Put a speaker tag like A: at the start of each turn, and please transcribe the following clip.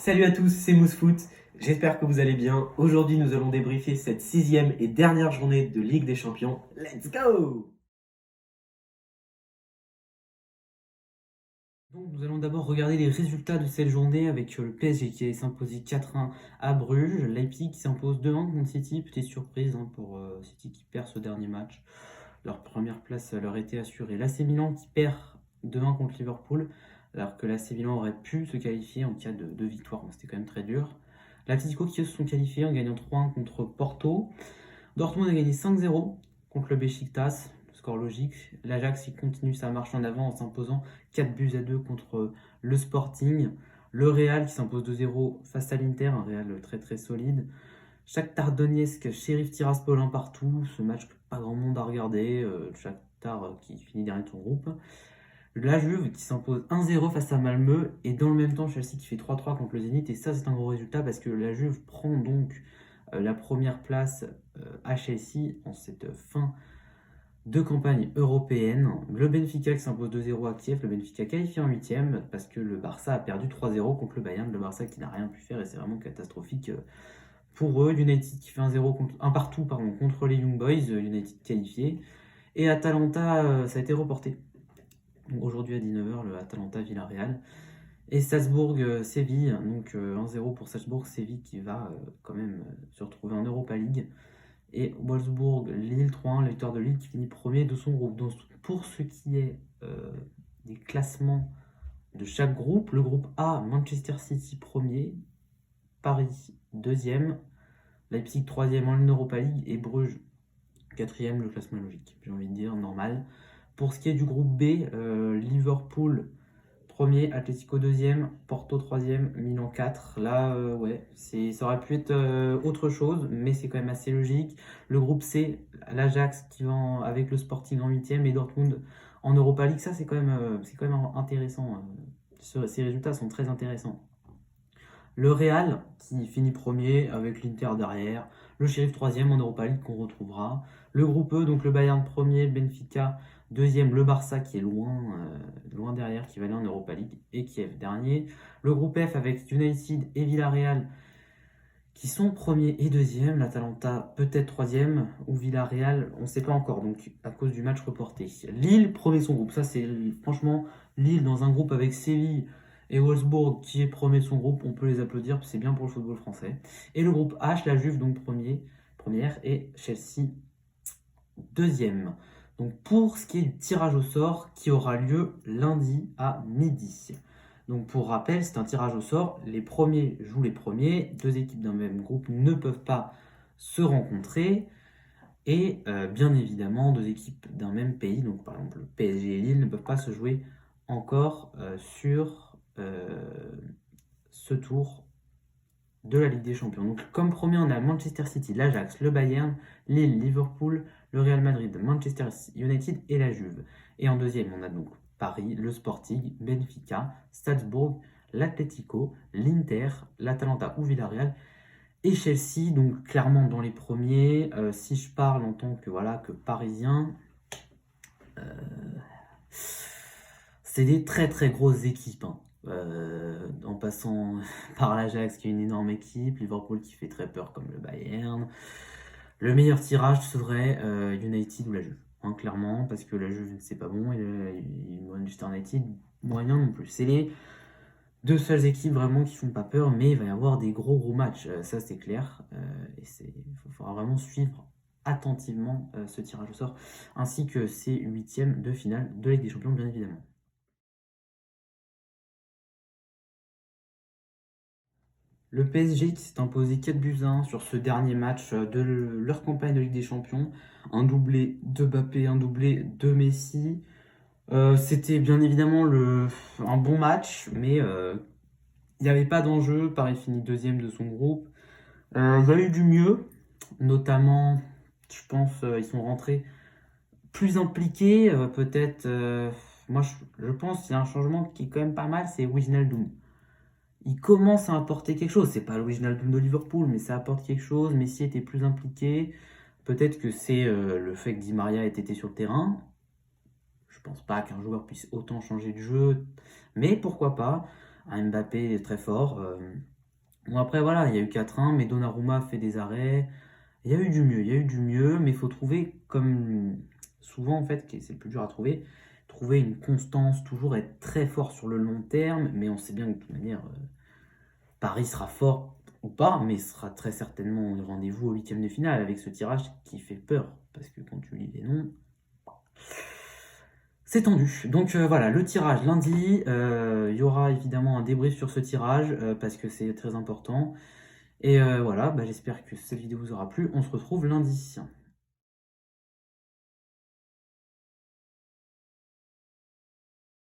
A: Salut à tous, c'est Mousefoot, j'espère que vous allez bien. Aujourd'hui, nous allons débriefer cette 6e et dernière journée de Ligue des Champions. Let's go! Donc, nous allons d'abord regarder les résultats de cette journée avec le PSG qui s'est imposé 4-1 à Bruges, Leipzig qui s'impose 2-1 contre City, petite surprise pour City qui perd ce dernier match. Leur première place leur était assurée. L'AC Milan qui perd 2-1 contre Liverpool, alors que l'AC Milan aurait pu se qualifier en cas de victoire, mais c'était quand même très dur. L'Atlético qui se sont qualifiés en gagnant 3-1 contre Porto. Dortmund a gagné 5-0 contre le Beşiktaş, score logique. L'Ajax qui continue sa marche en avant en s'imposant 4-2 contre le Sporting. Le Real qui s'impose 2-0 face à l'Inter, un Real très très solide. Shakhtar Donetsk, Sheriff Tiraspol 1 partout, ce match que pas grand monde a regardé, Shakhtar qui finit dernier de son groupe. La Juve qui s'impose 1-0 face à Malmö et dans le même temps Chelsea qui fait 3-3 contre le Zénith, et ça c'est un gros résultat parce que la Juve prend donc la première place à Chelsea en cette fin de campagne européenne. Le Benfica qui s'impose 2-0 à Kiev, le Benfica qualifié en 8ème parce que le Barça a perdu 3-0 contre le Bayern, le Barça qui n'a rien pu faire et c'est vraiment catastrophique pour eux. United qui fait 1 partout contre les Young Boys, United qualifié, et Atalanta ça a été reporté. Donc aujourd'hui à 19h, le Atalanta-Villarreal. Et Salzbourg-Séville, donc 1-0 pour Salzbourg, Séville qui va quand même se retrouver en Europa League. Et Wolfsburg-Lille 3-1, la victoire de Lille qui finit premier de son groupe. Donc pour ce qui est des classements de chaque groupe, le groupe A, Manchester City premier, Paris deuxième, Leipzig troisième en Europa League et Bruges quatrième, le classement logique, j'ai envie de dire, normal. Pour ce qui est du groupe B, Liverpool premier, Atlético deuxième, Porto troisième, Milan 4. Là, ouais, ça aurait pu être autre chose, mais c'est quand même assez logique. Le groupe C, l'Ajax qui va avec le Sporting en 8ème et Dortmund en Europa League. Ça, c'est quand même intéressant. Ces résultats sont très intéressants. Le Real qui finit premier avec l'Inter derrière. Le Sheriff troisième en Europa League qu'on retrouvera. Le groupe E, donc le Bayern premier, Benfica deuxième, le Barça qui est loin derrière, qui va aller en Europa League, et Kiev dernier. Le groupe F avec United et Villarreal qui sont premiers et deuxième. L'Atalanta peut-être troisième, ou Villarreal, on ne sait pas encore, donc à cause du match reporté. Lille premier son groupe, ça c'est franchement Lille dans un groupe avec Séville et Wolfsburg qui est premier de son groupe, on peut les applaudir, c'est bien pour le football français. Et le groupe H, la Juve donc première, et Chelsea deuxième. Donc pour ce qui est du tirage au sort qui aura lieu lundi à midi. Donc pour rappel, c'est un tirage au sort, les premiers jouent les premiers, deux équipes d'un même groupe ne peuvent pas se rencontrer, et bien évidemment deux équipes d'un même pays, donc par exemple le PSG et Lille, ne peuvent pas se jouer encore sur ce tour de la Ligue des Champions. Donc comme premier, on a Manchester City, l'Ajax, le Bayern, Lille, Liverpool, le Real Madrid, Manchester United et la Juve. Et en deuxième, on a donc Paris, le Sporting, Benfica, Salzbourg, l'Atlético, l'Inter, l'Atalanta ou Villarreal et Chelsea. Donc clairement dans les premiers. Si je parle en tant que parisien, c'est des très très grosses équipes. En passant par l'Ajax qui est une énorme équipe, Liverpool qui fait très peur comme le Bayern. Le meilleur tirage serait United ou la Juve, clairement, parce que la Juve c'est pas bon, et Manchester United moyen non plus. C'est les deux seules équipes vraiment qui font pas peur, mais il va y avoir des gros matchs, ça c'est clair, et il faudra vraiment suivre attentivement ce tirage au sort, ainsi que ces huitièmes de finale de Ligue des Champions bien évidemment. Le PSG qui s'est imposé 4-1 sur ce dernier match de leur campagne de Ligue des Champions. Un doublé de Mbappé, un doublé de Messi. C'était bien évidemment un bon match, mais il n'y avait pas d'enjeu. Paris finit deuxième de son groupe. Il y a eu du mieux, notamment, je pense, ils sont rentrés plus impliqués. Peut-être, moi je pense qu'il y a un changement qui est quand même pas mal, c'est Wijnaldum. Il commence à apporter quelque chose. C'est pas l'original de Liverpool, mais ça apporte quelque chose. Messi était plus impliqué. Peut-être que c'est le fait que Di Maria ait été sur le terrain. Je pense pas qu'un joueur puisse autant changer de jeu, mais pourquoi pas. Un Mbappé est très fort. Bon, après, voilà, il y a eu 4-1, mais Donnarumma fait des arrêts. Il y a eu du mieux, il y a eu du mieux, mais il faut trouver, comme souvent en fait, c'est le plus dur à trouver une constance, toujours être très fort sur le long terme, mais on sait bien que de toute manière, Paris sera fort ou pas, mais sera très certainement au rendez-vous au huitième de finale avec ce tirage qui fait peur, parce que quand tu lis les noms, c'est tendu. Donc voilà, le tirage lundi, il y aura évidemment un débrief sur ce tirage, parce que c'est très important. Et voilà, bah, j'espère que cette vidéo vous aura plu. On se retrouve lundi.